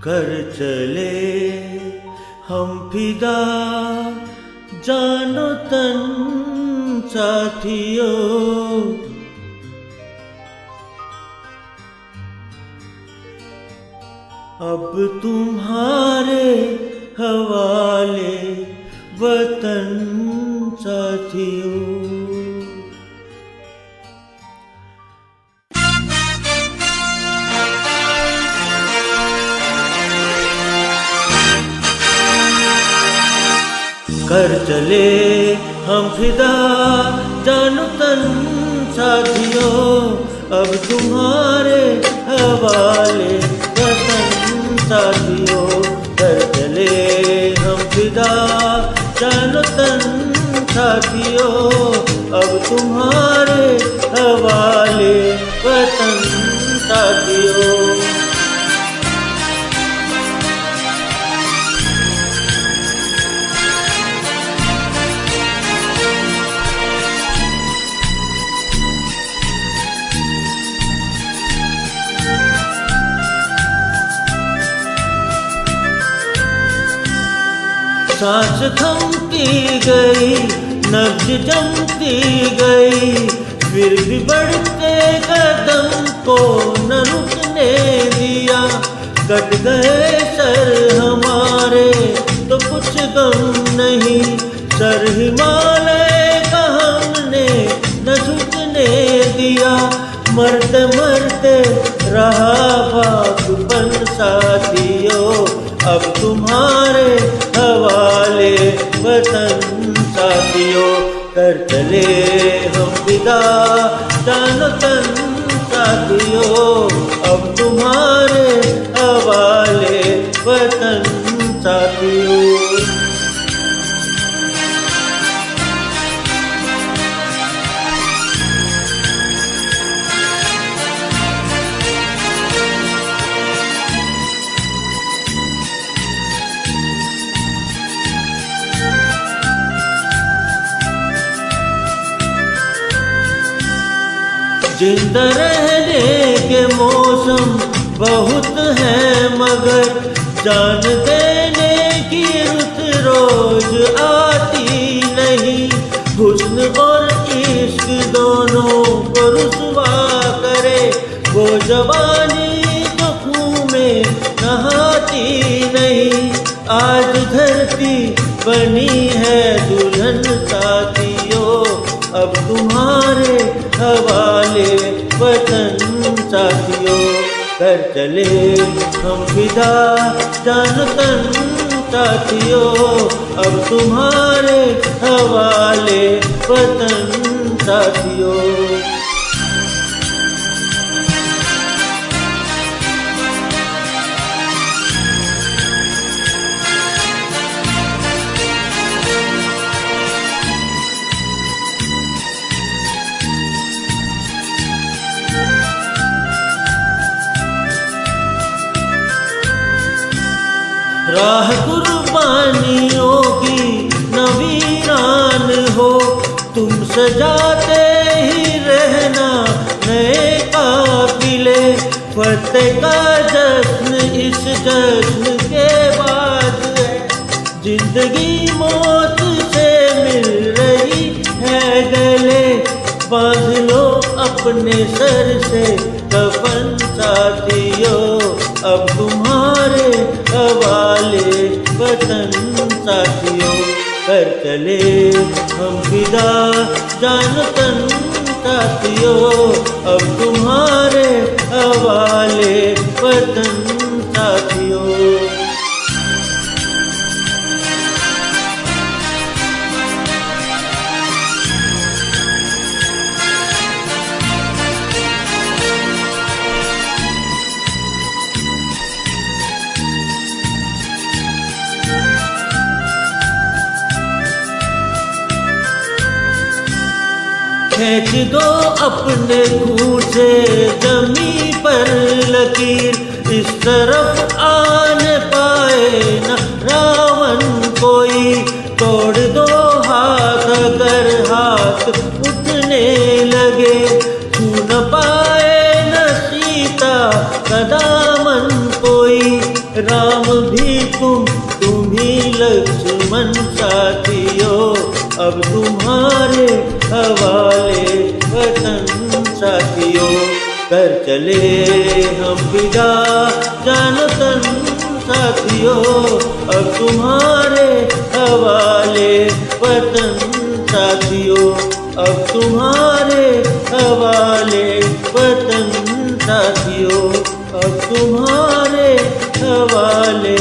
कर चले हम फिदा जानो तन साथियों। अब तुम्हारे हवाले वतन साथियों। कर चले हम फिदा जानो तन साथियों। अब तुम्हारे हवाले वतन साथियों। कर चले हम फिदा जानो तन साथियों। अब तुम्हारे हवाले वतन साथियों। सांस थमती गई, नब्ज जमती गई, फिर भी बढ़ते कदम को न रुकने दिया। कट गए सर हमारे तो कुछ गम नहीं, सर हिमालय का हमने न झुकने दिया। मरते मरते रहा बागपन साथियों। अब तुम्हारे हवाले वतन साथियों। कर चले हम फिदा जानो तन साथियों। अब तुम्हारे हवाले वतन साथियों। जिंदा रहने के मौसम बहुत हैं, मगर जान देने की रुत रोज आती नहीं। हुस्न और इश्क दोनों को रुसवा करे वो जवानी जो खून में नहाती नहीं। आज धरती बनी है दुल्हन साथियों। अब तुम्हारे हवाले वतन साथियों। कर चले हम फिदा जानो तन साथियों। अब तुम्हारे हवाले वतन साथियों। राह कुर्बानियों की नवीरान हो, तुम सजाते ही रहना नए काफिले। फतेह का जश्न इस जश्न के बाद है, जिंदगी मौत से मिल रही है गले। बांध लो अपने सर से कफन साथियों। अब तुम्हारे हवाले वतन साथियों। कर चले हम फिदा जानो तन साथियों। अब तुम्हारे हवाले वतन साथियों। खींच दो अपने खून से जमी पर लकीर। इस तरफ आने पाए न रावण कोई। तोड़ दो हाथ अगर हाथ उठने लगे। छू न पाए न सीता का दामन कोई। हवाले वतन साथियों। कर चले हम विदा जानो तन साथियों, अब तुम्हारे हवाले वतन साथियों, अब तुम्हारे हवाले वतन साथियों, अब तुम्हारे हवाले